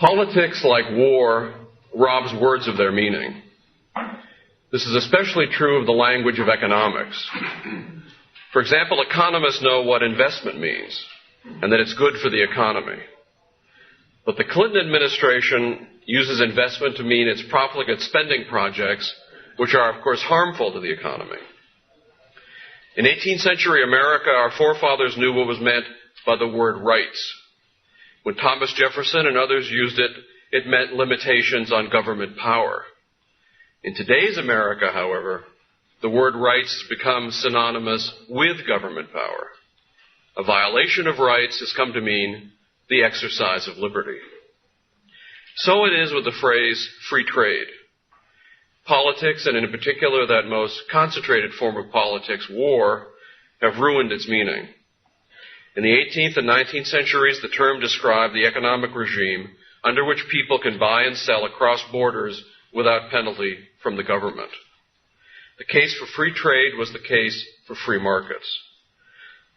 Politics, like war, robs words of their meaning. This is especially true of the language of economics. For example, economists know what investment means and that it's good for the economy. But the Clinton administration uses investment to mean its profligate spending projects, which are, of course, harmful to the economy. In 18th century America, our forefathers knew what was meant by the word rights. When Thomas Jefferson and others used it, it meant limitations on government power. In today's America, however, the word rights has become synonymous with government power. A violation of rights has come to mean the exercise of liberty. So it is with the phrase free trade. Politics, and in particular that most concentrated form of politics, war, have ruined its meaning. In the 18th and 19th centuries, the term described the economic regime under which people can buy and sell across borders without penalty from the government. The case for free trade was the case for free markets.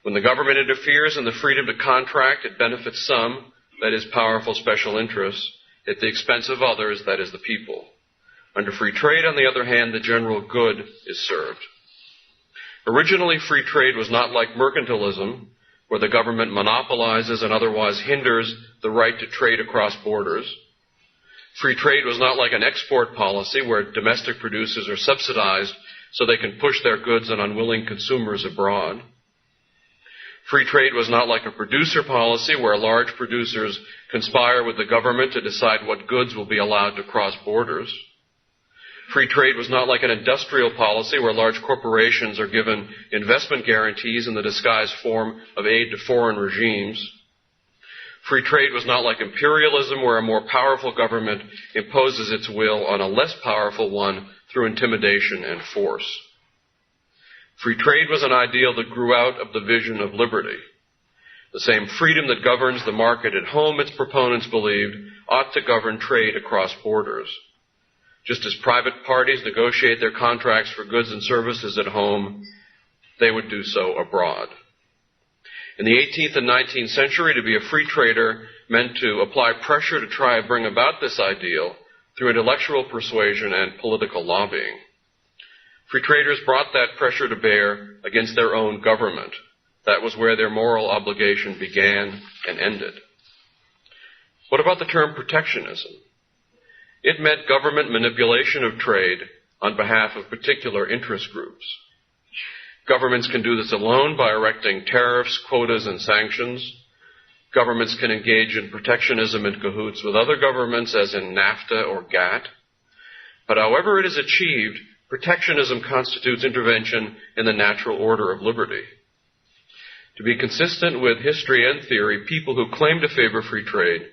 When the government interferes in the freedom to contract, it benefits some, that is, powerful special interests, at the expense of others, that is, the people. Under free trade, on the other hand, the general good is served. Originally, free trade was not like mercantilism, where the government monopolizes and otherwise hinders the right to trade across borders. Free trade was not like an export policy, where domestic producers are subsidized so they can push their goods on unwilling consumers abroad. Free trade was not like a producer policy, where large producers conspire with the government to decide what goods will be allowed to cross borders. Free trade was not like an industrial policy, where large corporations are given investment guarantees in the disguised form of aid to foreign regimes. Free trade was not like imperialism, where a more powerful government imposes its will on a less powerful one through intimidation and force. Free trade was an ideal that grew out of the vision of liberty. The same freedom that governs the market at home, its proponents believed, ought to govern trade across borders. Just as private parties negotiate their contracts for goods and services at home, they would do so abroad. In the 18th and 19th century, to be a free trader meant to apply pressure to try and bring about this ideal through intellectual persuasion and political lobbying. Free traders brought that pressure to bear against their own government. That was where their moral obligation began and ended. What about the term protectionism? It meant government manipulation of trade on behalf of particular interest groups. Governments can do this alone by erecting tariffs, quotas, and sanctions. Governments can engage in protectionism in cahoots with other governments, as in NAFTA or GATT. But however it is achieved, protectionism constitutes intervention in the natural order of liberty. To be consistent with history and theory, people who claim to favor free trade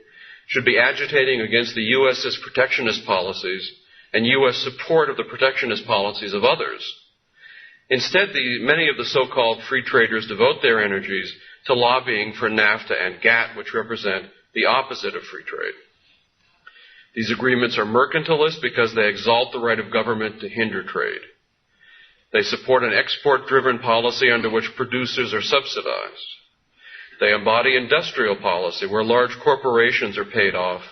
should be agitating against the U.S.'s protectionist policies and U.S. support of the protectionist policies of others. Instead, many of the so-called free traders devote their energies to lobbying for NAFTA and GATT, which represent the opposite of free trade. These agreements are mercantilist because they exalt the right of government to hinder trade. They support an export-driven policy under which producers are subsidized. They embody industrial policy where large corporations are paid off.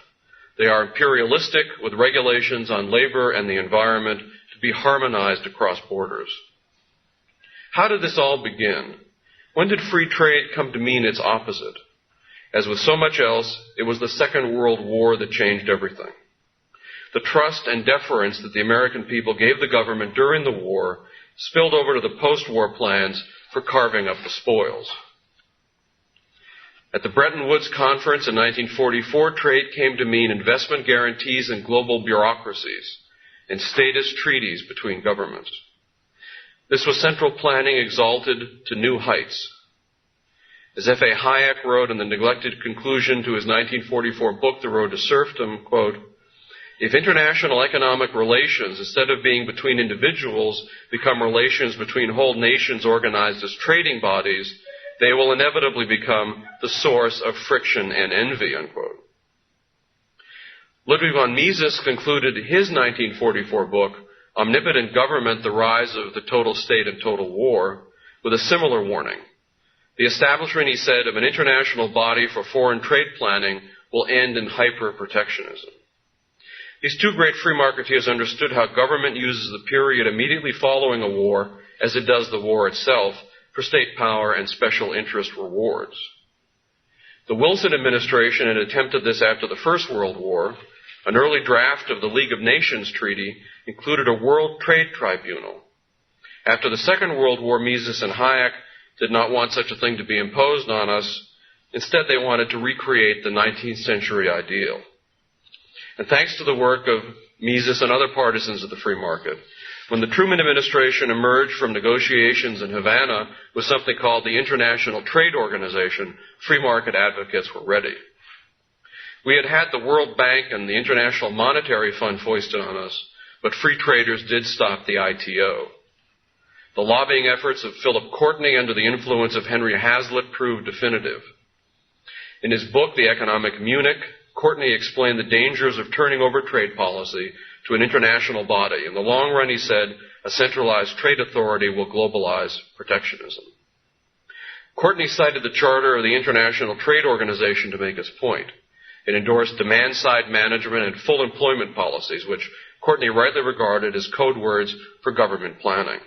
They are imperialistic with regulations on labor and the environment to be harmonized across borders. How did this all begin? When did free trade come to mean its opposite? As with so much else, it was the Second World War that changed everything. The trust and deference that the American people gave the government during the war spilled over to the post-war plans for carving up the spoils. At the Bretton Woods Conference in 1944, trade came to mean investment guarantees and global bureaucracies and statist treaties between governments. This was central planning exalted to new heights. As F.A. Hayek wrote in the neglected conclusion to his 1944 book, The Road to Serfdom, quote, "If international economic relations, instead of being between individuals, become relations between whole nations organized as trading bodies, they will inevitably become the source of friction and envy," unquote. Ludwig von Mises concluded his 1944 book, Omnipotent Government, The Rise of the Total State and Total War, with a similar warning. The establishment, he said, of an international body for foreign trade planning will end in hyper-protectionism. These two great free marketeers understood how government uses the period immediately following a war, as it does the war itself, for state power and special interest rewards. The Wilson administration had attempted this after the First World War. An early draft of the League of Nations Treaty included a World Trade Tribunal. After the Second World War, Mises and Hayek did not want such a thing to be imposed on us. Instead, they wanted to recreate the 19th century ideal. And thanks to the work of Mises and other partisans of the free market, when the Truman administration emerged from negotiations in Havana with something called the International Trade Organization, free market advocates were ready. We had had the World Bank and the International Monetary Fund foisted on us, but free traders did stop the ITO. The lobbying efforts of Philip Courtney under the influence of Henry Hazlitt proved definitive. In his book, The Economic Munich, Courtney explained the dangers of turning over trade policy to an international body. In the long run, he said, a centralized trade authority will globalize protectionism. Courtney cited the charter of the International Trade Organization to make his point. It endorsed demand-side management and full employment policies, which Courtney rightly regarded as code words for government planning.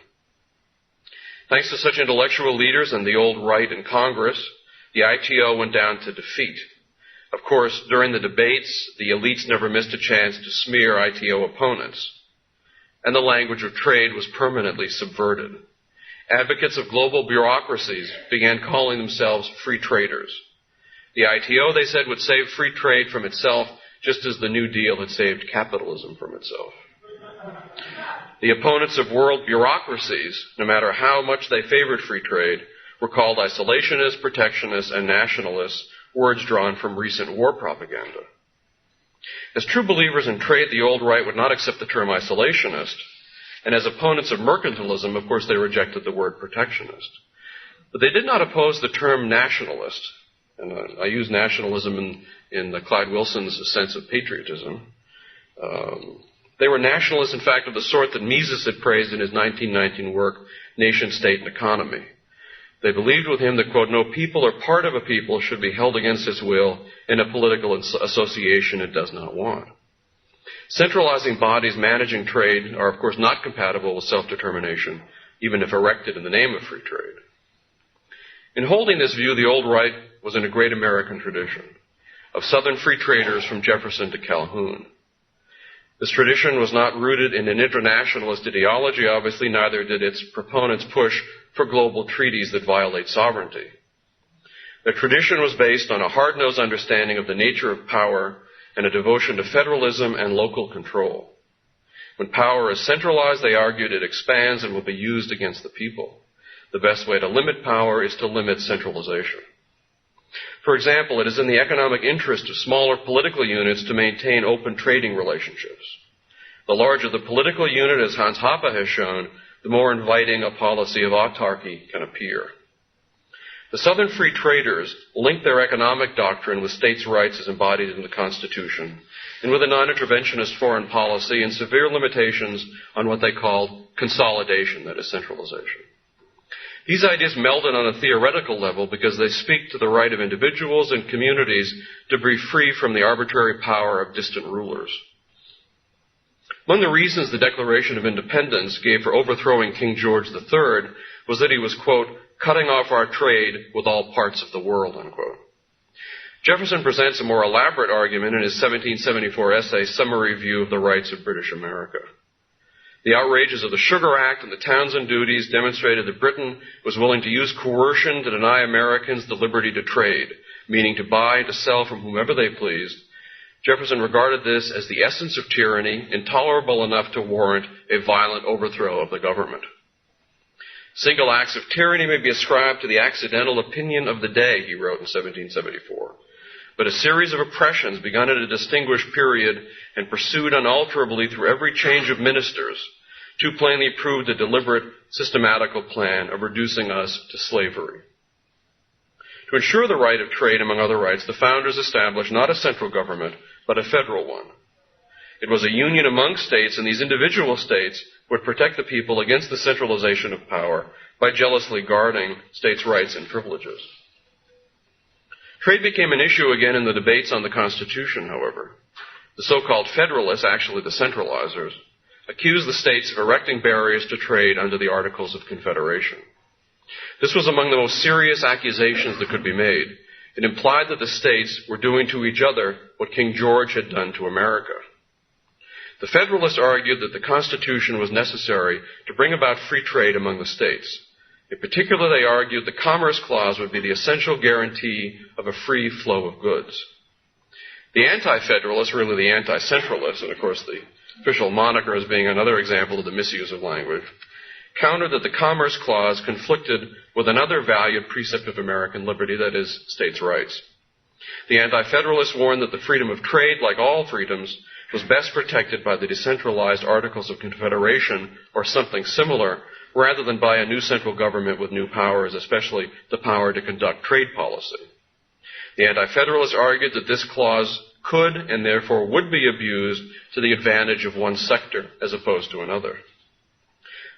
Thanks to such intellectual leaders and the old right in Congress, the ITO went down to defeat. Of course, during the debates, the elites never missed a chance to smear ITO opponents, and the language of trade was permanently subverted. Advocates of global bureaucracies began calling themselves free traders. The ITO, they said, would save free trade from itself, just as the New Deal had saved capitalism from itself. The opponents of world bureaucracies, no matter how much they favored free trade, were called isolationists, protectionists, and nationalists, words drawn from recent war propaganda. As true believers in trade, the old right would not accept the term isolationist, and as opponents of mercantilism, of course, they rejected the word protectionist. But they did not oppose the term nationalist, and I use nationalism in Clyde Wilson's sense of patriotism. They were nationalists, in fact, of the sort that Mises had praised in his 1919 work, Nation, State, and Economy. They believed with him that, quote, no people or part of a people should be held against its will in a political association it does not want. Centralizing bodies managing trade are, of course, not compatible with self-determination, even if erected in the name of free trade. In holding this view, the old right was in a great American tradition of Southern free traders from Jefferson to Calhoun. This tradition was not rooted in an internationalist ideology, obviously, neither did its proponents push for global treaties that violate sovereignty. The tradition was based on a hard-nosed understanding of the nature of power and a devotion to federalism and local control. When power is centralized, they argued, it expands and will be used against the people. The best way to limit power is to limit centralization. For example, it is in the economic interest of smaller political units to maintain open trading relationships. The larger the political unit, as Hans Hoppe has shown, the more inviting a policy of autarky can appear. The Southern free traders linked their economic doctrine with states' rights as embodied in the Constitution, and with a non-interventionist foreign policy and severe limitations on what they called consolidation, that is, centralization. These ideas melded on a theoretical level because they speak to the right of individuals and communities to be free from the arbitrary power of distant rulers. Among the reasons the Declaration of Independence gave for overthrowing King George III was that he was, quote, cutting off our trade with all parts of the world, unquote. Jefferson presents a more elaborate argument in his 1774 essay, Summary View of the Rights of British America. The outrages of the Sugar Act and the Townsend Duties demonstrated that Britain was willing to use coercion to deny Americans the liberty to trade, meaning to buy and to sell from whomever they pleased. Jefferson regarded this as the essence of tyranny, intolerable enough to warrant a violent overthrow of the government. Single acts of tyranny may be ascribed to the accidental opinion of the day, he wrote in 1774. But a series of oppressions begun at a distinguished period and pursued unalterably through every change of ministers too plainly proved a deliberate, systematical plan of reducing us to slavery. To ensure the right of trade, among other rights, the founders established not a central government, but a federal one. It was a union among states, and these individual states would protect the people against the centralization of power by jealously guarding states' rights and privileges. Trade became an issue again in the debates on the Constitution, however. The so-called Federalists, actually the centralizers, accused the states of erecting barriers to trade under the Articles of Confederation. This was among the most serious accusations that could be made. It implied that the states were doing to each other what King George had done to America. The Federalists argued that the Constitution was necessary to bring about free trade among the states. In particular, they argued the Commerce Clause would be the essential guarantee of a free flow of goods. The anti-federalists, really the anti-centralists, and of course the official moniker as being another example of the misuse of language, countered that the Commerce Clause conflicted with another valued precept of American liberty, that is, states' rights. The anti-federalists warned that the freedom of trade, like all freedoms, was best protected by the decentralized Articles of Confederation or something similar, rather than by a new central government with new powers, especially the power to conduct trade policy. The anti-federalists argued that this clause could and therefore would be abused to the advantage of one sector as opposed to another.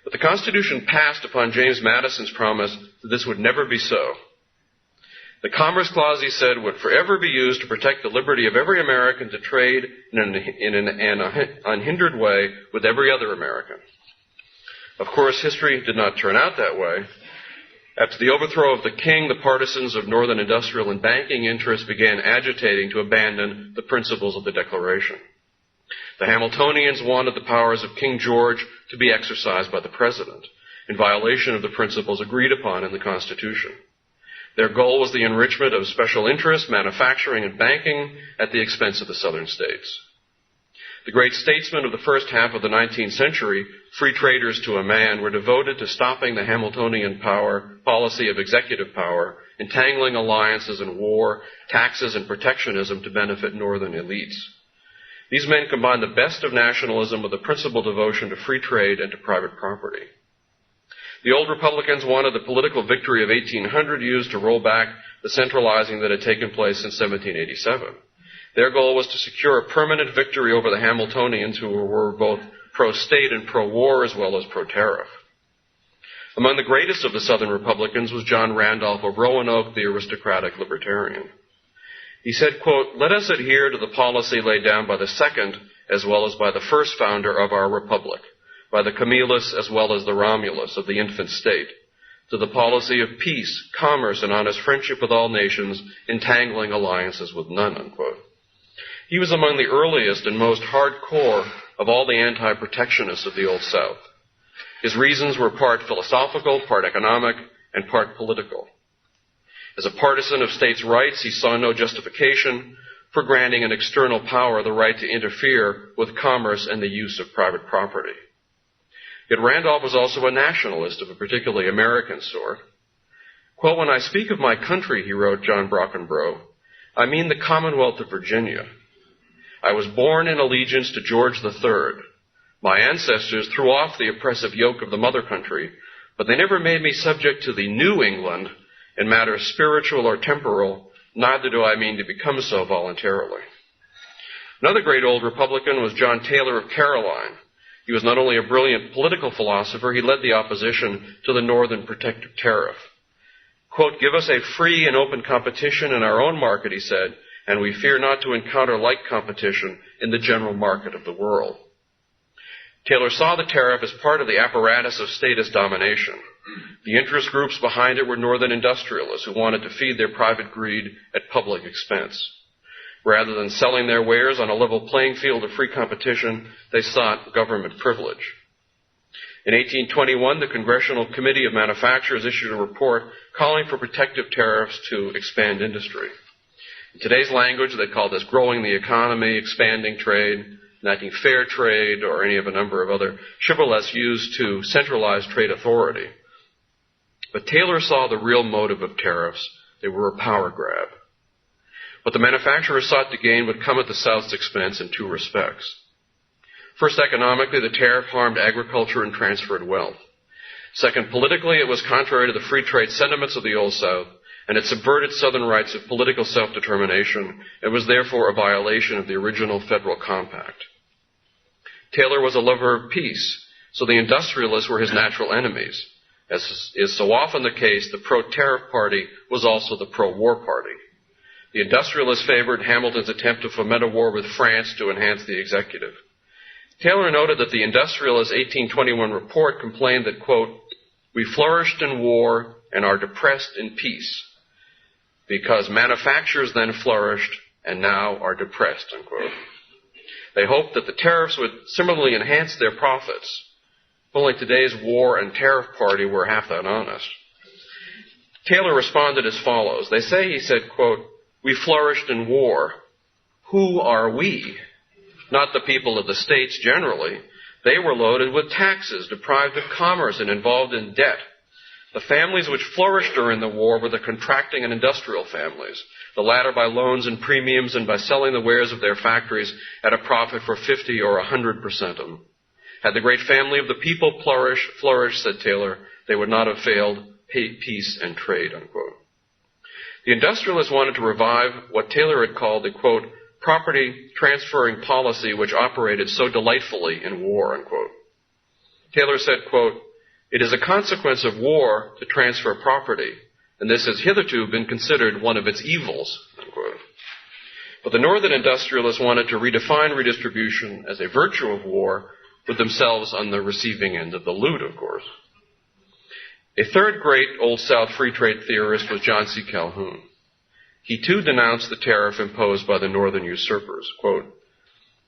But the Constitution passed upon James Madison's promise that this would never be so. The Commerce Clause, he said, would forever be used to protect the liberty of every American to trade in an unhindered way with every other American. Of course, history did not turn out that way. After the overthrow of the king, the partisans of northern industrial and banking interests began agitating to abandon the principles of the Declaration. The Hamiltonians wanted the powers of King George to be exercised by the President, in violation of the principles agreed upon in the Constitution. Their goal was the enrichment of special interests, manufacturing, and banking at the expense of the southern states. The great statesmen of the first half of the 19th century, free traders to a man, were devoted to stopping the Hamiltonian policy of executive power, entangling alliances in war, taxes, and protectionism to benefit northern elites. These men combined the best of nationalism with a principled devotion to free trade and to private property. The old Republicans wanted the political victory of 1800 used to roll back the centralizing that had taken place since 1787. Their goal was to secure a permanent victory over the Hamiltonians, who were both pro-state and pro-war as well as pro-tariff. Among the greatest of the Southern Republicans was John Randolph of Roanoke, the aristocratic libertarian. He said, quote, "Let us adhere to the policy laid down by the second as well as by the first founder of our republic, by the Camillus as well as the Romulus of the infant state, to the policy of peace, commerce, and honest friendship with all nations, entangling alliances with none," unquote. He was among the earliest and most hardcore of all the anti-protectionists of the Old South. His reasons were part philosophical, part economic, and part political. As a partisan of states' rights, he saw no justification for granting an external power the right to interfere with commerce and the use of private property. Yet Randolph was also a nationalist of a particularly American sort. Quote, "When I speak of my country," he wrote John Brockenbrough, "I mean the Commonwealth of Virginia. I was born in allegiance to George III. My ancestors threw off the oppressive yoke of the mother country, but they never made me subject to the New England in matters spiritual or temporal, neither do I mean to become so voluntarily." Another great old Republican was John Taylor of Caroline. He was not only a brilliant political philosopher, he led the opposition to the Northern Protective Tariff. Quote, "Give us a free and open competition in our own market," he said, "and we fear not to encounter like competition in the general market of the world." Taylor saw the tariff as part of the apparatus of statist domination. The interest groups behind it were northern industrialists who wanted to feed their private greed at public expense. Rather than selling their wares on a level playing field of free competition, they sought government privilege. In 1821, the Congressional Committee of Manufacturers issued a report calling for protective tariffs to expand industry. In today's language, they call this growing the economy, expanding trade, enacting fair trade, or any of a number of other shibboleths used to centralize trade authority. But Taylor saw the real motive of tariffs. They were a power grab. What the manufacturers sought to gain would come at the South's expense in two respects. First, economically, the tariff harmed agriculture and transferred wealth. Second, politically, it was contrary to the free trade sentiments of the Old South, and it subverted Southern rights of political self-determination. It was therefore a violation of the original federal compact. Taylor was a lover of peace, so the industrialists were his natural enemies. As is so often the case, the pro-tariff party was also the pro-war party. The industrialists favored Hamilton's attempt to foment a war with France to enhance the executive. Taylor noted that the industrialist 1821 report complained that, quote, "We flourished in war and are depressed in peace, because manufactures then flourished and now are depressed," unquote. They hoped that the tariffs would similarly enhance their profits. If only today's war and tariff party were half that honest. Taylor responded as follows. They say, he said, quote, "We flourished in war. Who are we? Not the people of the states generally. They were loaded with taxes, deprived of commerce, and involved in debt. The families which flourished during the war were the contracting and industrial families, the latter by loans and premiums and by selling the wares of their factories at a profit for 50 or 100% of them. Had the great family of the people flourished, said Taylor, they would not have failed peace and trade," unquote. The industrialists wanted to revive what Taylor had called the, quote, "property transferring policy which operated so delightfully in war," unquote. Taylor said, quote, "It is a consequence of war to transfer property, and this has hitherto been considered one of its evils," unquote. But the northern industrialists wanted to redefine redistribution as a virtue of war, with themselves on the receiving end of the loot, of course. A third great Old South free trade theorist was John C. Calhoun. He too denounced the tariff imposed by the northern usurpers. Quote,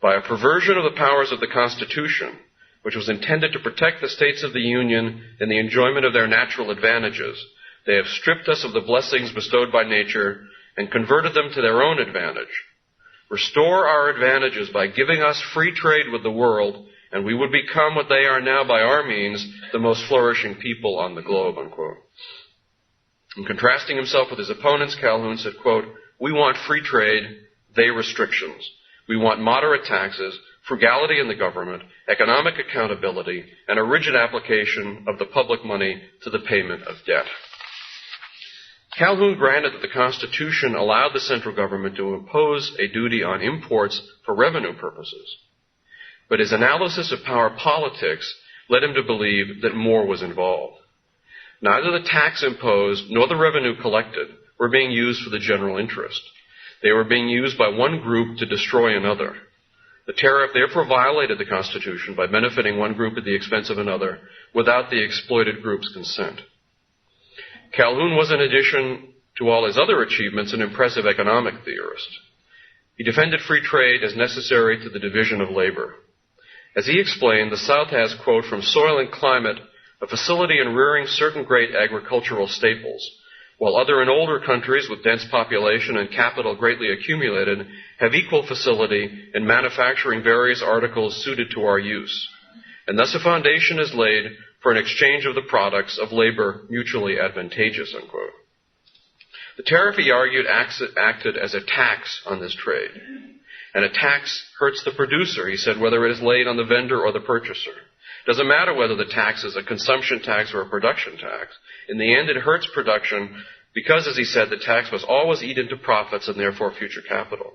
"By a perversion of the powers of the Constitution, which was intended to protect the states of the Union in the enjoyment of their natural advantages, they have stripped us of the blessings bestowed by nature and converted them to their own advantage. Restore our advantages by giving us free trade with the world, and we would become what they are now by our means, the most flourishing people on the globe," unquote. In contrasting himself with his opponents, Calhoun said, quote, "We want free trade, they restrictions. We want moderate taxes, frugality in the government, economic accountability, and a rigid application of the public money to the payment of debt." Calhoun granted that the Constitution allowed the central government to impose a duty on imports for revenue purposes. But his analysis of power politics led him to believe that more was involved. Neither the tax imposed nor the revenue collected were being used for the general interest. They were being used by one group to destroy another. The tariff therefore violated the Constitution by benefiting one group at the expense of another without the exploited group's consent. Calhoun was, in addition to all his other achievements, an impressive economic theorist. He defended free trade as necessary to the division of labor. As he explained, the South has, quote, "from soil and climate, a facility in rearing certain great agricultural staples, while other and older countries with dense population and capital greatly accumulated have equal facility in manufacturing various articles suited to our use. And thus a foundation is laid for an exchange of the products of labor mutually advantageous," unquote. The tariff, he argued, acted as a tax on this trade. And a tax hurts the producer, he said, whether it is laid on the vendor or the purchaser. It doesn't matter whether the tax is a consumption tax or a production tax. In the end, it hurts production because, as he said, the tax must always eat into profits and therefore future capital.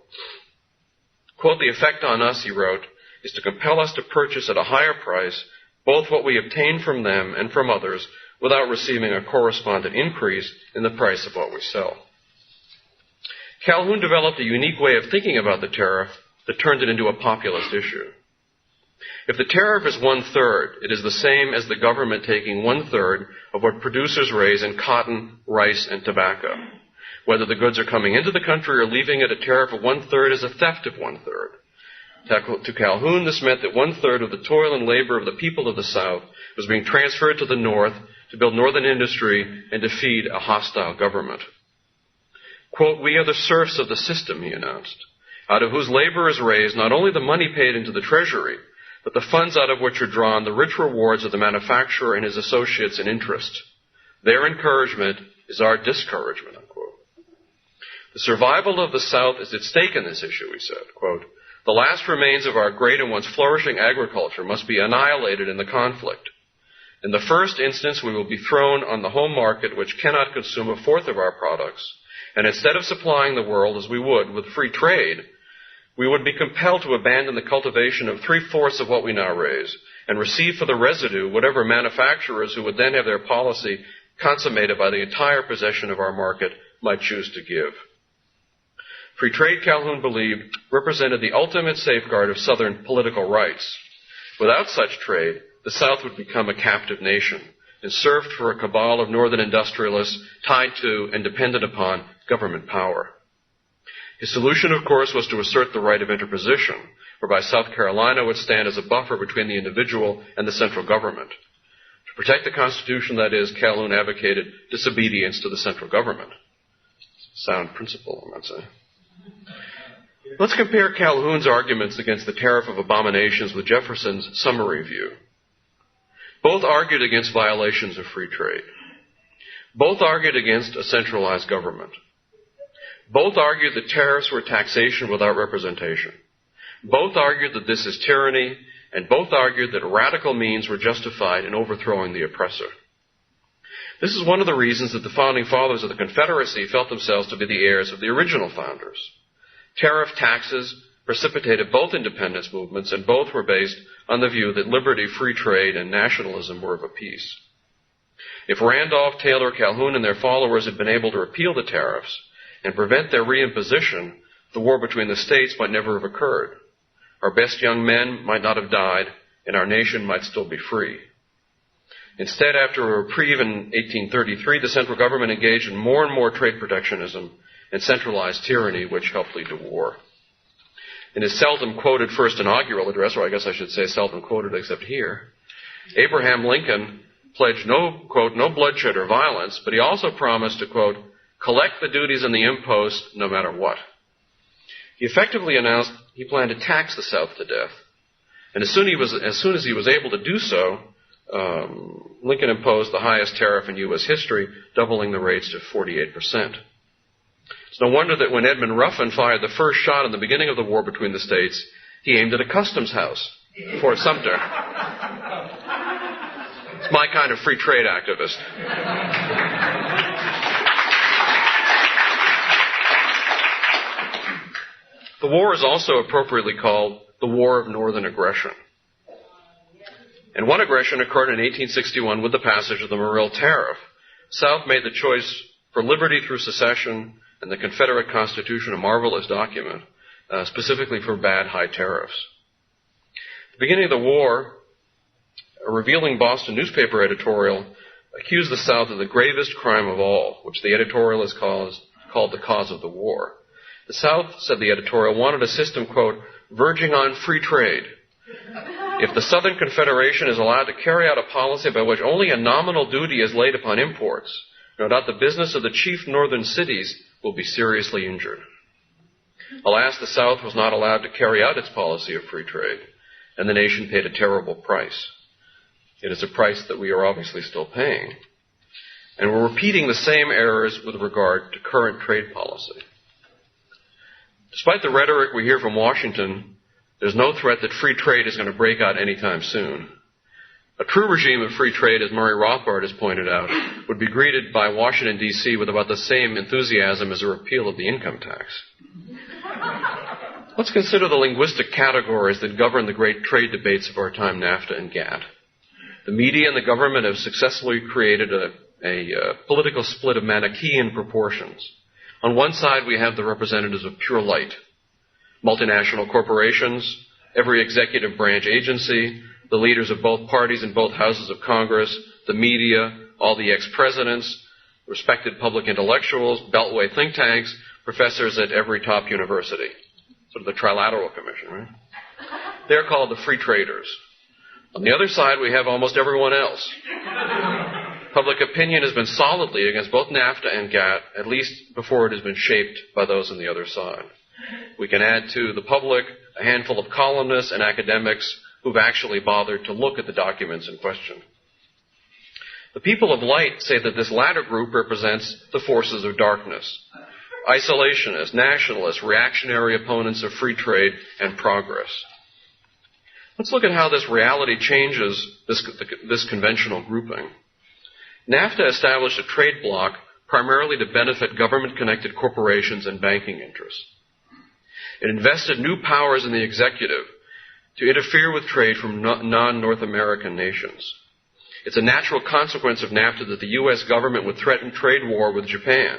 Quote, "The effect on us," he wrote, "is to compel us to purchase at a higher price both what we obtain from them and from others without receiving a correspondent increase in the price of what we sell." Calhoun developed a unique way of thinking about the tariff that turned it into a populist issue. If the tariff is 1/3, it is the same as the government taking 1/3 of what producers raise in cotton, rice, and tobacco. Whether the goods are coming into the country or leaving at a tariff of 1/3 is a theft of 1/3. To Calhoun, this meant that 1/3 of the toil and labor of the people of the South was being transferred to the North to build northern industry and to feed a hostile government. Quote, "We are the serfs of the system," he announced, "out of whose labor is raised not only the money paid into the treasury, but the funds out of which are drawn the rich rewards of the manufacturer and his associates in interest. Their encouragement is our discouragement," unquote. The survival of the South is at stake in this issue, he said. Quote, "The last remains of our great and once flourishing agriculture must be annihilated in the conflict. In the first instance, we will be thrown on the home market, which cannot consume 1/4 of our products, and instead of supplying the world as we would with free trade, we would be compelled to abandon the cultivation of 3/4 of what we now raise and receive for the residue whatever manufacturers who would then have their policy consummated by the entire possession of our market might choose to give." Free trade, Calhoun believed, represented the ultimate safeguard of Southern political rights. Without such trade, the South would become a captive nation and served for a cabal of Northern industrialists tied to and dependent upon government power. His solution, of course, was to assert the right of interposition, whereby South Carolina would stand as a buffer between the individual and the central government. To protect the Constitution, that is, Calhoun advocated disobedience to the central government. Sound principle, I might say. Let's compare Calhoun's arguments against the tariff of abominations with Jefferson's summary view. Both argued against violations of free trade. Both argued against a centralized government. Both argued that tariffs were taxation without representation. Both argued that this is tyranny, and both argued that radical means were justified in overthrowing the oppressor. This is one of the reasons that the founding fathers of the Confederacy felt themselves to be the heirs of the original founders. Tariff taxes precipitated both independence movements, and both were based on the view that liberty, free trade, and nationalism were of a piece. If Randolph, Taylor, Calhoun, and their followers had been able to repeal the tariffs and prevent their reimposition, the war between the states might never have occurred. Our best young men might not have died, and our nation might still be free. Instead, after a reprieve in 1833, the central government engaged in more and more trade protectionism and centralized tyranny, which helped lead to war. In his seldom quoted first inaugural address, or I guess I should say seldom quoted except here, Abraham Lincoln pledged no, quote, no bloodshed or violence, but he also promised to, quote, collect the duties and the impost no matter what. He effectively announced he planned to tax the South to death. And as soon as he was able to do so, Lincoln imposed the highest tariff in U.S. history, doubling the rates to 48%. It's no wonder that when Edmund Ruffin fired the first shot in the beginning of the war between the states, he aimed at a customs house, Fort Sumter. It's my kind of free trade activist. The war is also appropriately called the War of Northern Aggression. And one aggression occurred in 1861 with the passage of the Morrill Tariff. South made the choice for liberty through secession and the Confederate Constitution, a marvelous document, specifically forbade high tariffs. At the beginning of the war, a revealing Boston newspaper editorial accused the South of the gravest crime of all, which the editorialist called the cause of the war. The South, said the editorial, wanted a system, quote, verging on free trade. If the Southern Confederation is allowed to carry out a policy by which only a nominal duty is laid upon imports, no doubt the business of the chief northern cities will be seriously injured. Alas, the South was not allowed to carry out its policy of free trade, and the nation paid a terrible price. It is a price that we are obviously still paying. And we're repeating the same errors with regard to current trade policy. Despite the rhetoric we hear from Washington, there's no threat that free trade is going to break out anytime soon. A true regime of free trade, as Murray Rothbard has pointed out, would be greeted by Washington, D.C. with about the same enthusiasm as a repeal of the income tax. Let's consider the linguistic categories that govern the great trade debates of our time, NAFTA and GATT. The media and the government have successfully created a political split of Manichaean proportions. On one side, we have the representatives of pure light, multinational corporations, every executive branch agency, the leaders of both parties in both houses of Congress, the media, all the ex-presidents, respected public intellectuals, beltway think tanks, professors at every top university. Sort of the Trilateral Commission, right? They're called the free traders. On the other side, we have almost everyone else. Public opinion has been solidly against both NAFTA and GATT, at least before it has been shaped by those on the other side. We can add to the public a handful of columnists and academics who've actually bothered to look at the documents in question. The people of light say that this latter group represents the forces of darkness, isolationists, nationalists, reactionary opponents of free trade and progress. Let's look at how this reality changes this conventional grouping. NAFTA established a trade bloc primarily to benefit government-connected corporations and banking interests. It invested new powers in the executive to interfere with trade from non-North American nations. It's a natural consequence of NAFTA that the U.S. government would threaten trade war with Japan.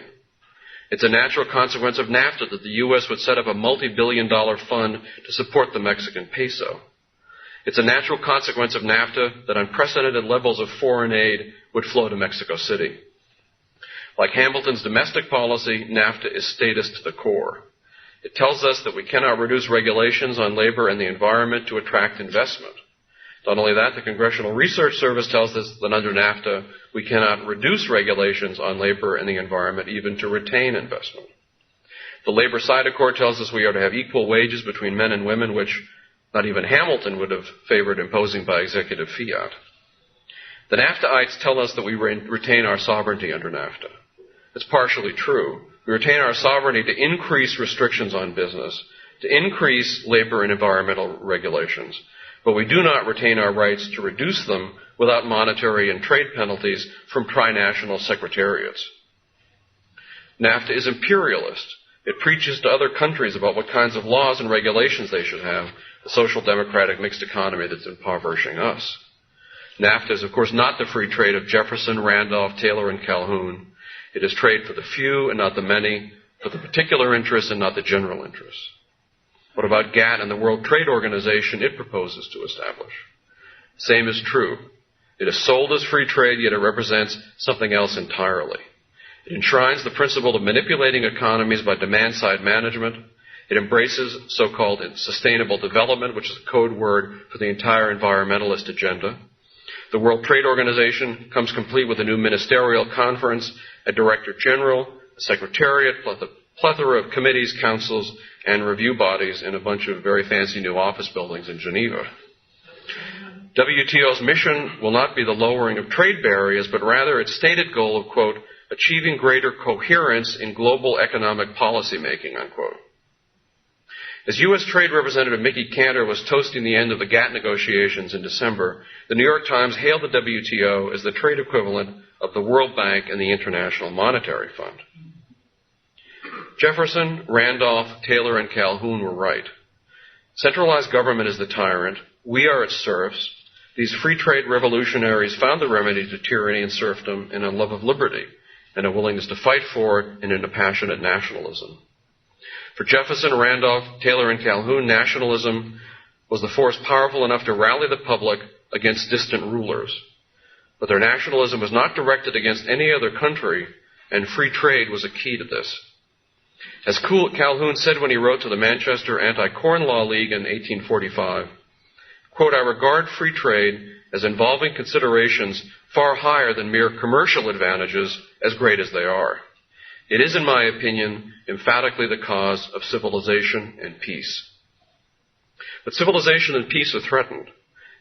It's a natural consequence of NAFTA that the U.S. would set up a multi-billion-dollar fund to support the Mexican peso. It's a natural consequence of NAFTA that unprecedented levels of foreign aid would flow to Mexico City. Like Hamilton's domestic policy, NAFTA is statist to the core. It tells us that we cannot reduce regulations on labor and the environment to attract investment. Not only that, the Congressional Research Service tells us that under NAFTA, we cannot reduce regulations on labor and the environment even to retain investment. The Labor Side Accord tells us we are to have equal wages between men and women, which not even Hamilton would have favored imposing by executive fiat. The NAFTAites tell us that we retain our sovereignty under NAFTA. It's partially true. We retain our sovereignty to increase restrictions on business, to increase labor and environmental regulations, but we do not retain our rights to reduce them without monetary and trade penalties from trinational secretariats. NAFTA is imperialist. It preaches to other countries about what kinds of laws and regulations they should have, the social democratic mixed economy that's impoverishing us. NAFTA is, of course, not the free trade of Jefferson, Randolph, Taylor, and Calhoun. It is trade for the few and not the many, for the particular interests and not the general interests. What about GATT and the World Trade Organization it proposes to establish? Same is true. It is sold as free trade, yet it represents something else entirely. It enshrines the principle of manipulating economies by demand-side management. It embraces so-called sustainable development, which is a code word for the entire environmentalist agenda. The World Trade Organization comes complete with a new ministerial conference, a director general, a secretariat, a plethora of committees, councils, and review bodies in a bunch of very fancy new office buildings in Geneva. WTO's mission will not be the lowering of trade barriers, but rather its stated goal of, quote, achieving greater coherence in global economic policy making, unquote. As U.S. Trade Representative Mickey Cantor was toasting the end of the GATT negotiations in December, the New York Times hailed the WTO as the trade equivalent of the World Bank and the International Monetary Fund. Jefferson, Randolph, Taylor, and Calhoun were right. Centralized government is the tyrant. We are its serfs. These free trade revolutionaries found the remedy to tyranny and serfdom in a love of liberty and a willingness to fight for it and in a passionate nationalism. For Jefferson, Randolph, Taylor, and Calhoun, nationalism was the force powerful enough to rally the public against distant rulers. But their nationalism was not directed against any other country, and free trade was a key to this. As Calhoun said when he wrote to the Manchester Anti-Corn Law League in 1845, quote, I regard free trade as involving considerations far higher than mere commercial advantages, as great as they are. It is, in my opinion, emphatically the cause of civilization and peace. But civilization and peace are threatened.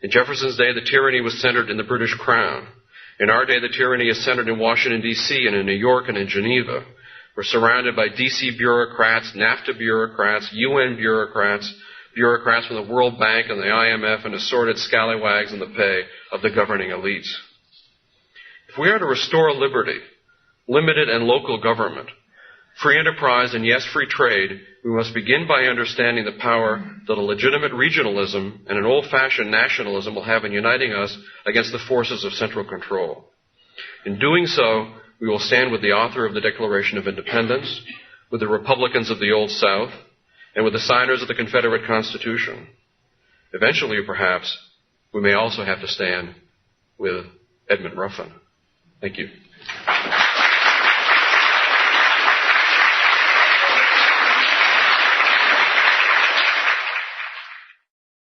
In Jefferson's day, the tyranny was centered in the British Crown. In our day, the tyranny is centered in Washington, D.C., and in New York and in Geneva. We're surrounded by D.C. bureaucrats, NAFTA bureaucrats, UN bureaucrats, bureaucrats from the World Bank and the IMF, and assorted scallywags in the pay of the governing elites. If we are to restore liberty, limited and local government, free enterprise, and yes, free trade, we must begin by understanding the power that a legitimate regionalism and an old-fashioned nationalism will have in uniting us against the forces of central control. In doing so, we will stand with the author of the Declaration of Independence, with the Republicans of the Old South, and with the signers of the Confederate Constitution. Eventually, perhaps, we may also have to stand with Edmund Ruffin. Thank you.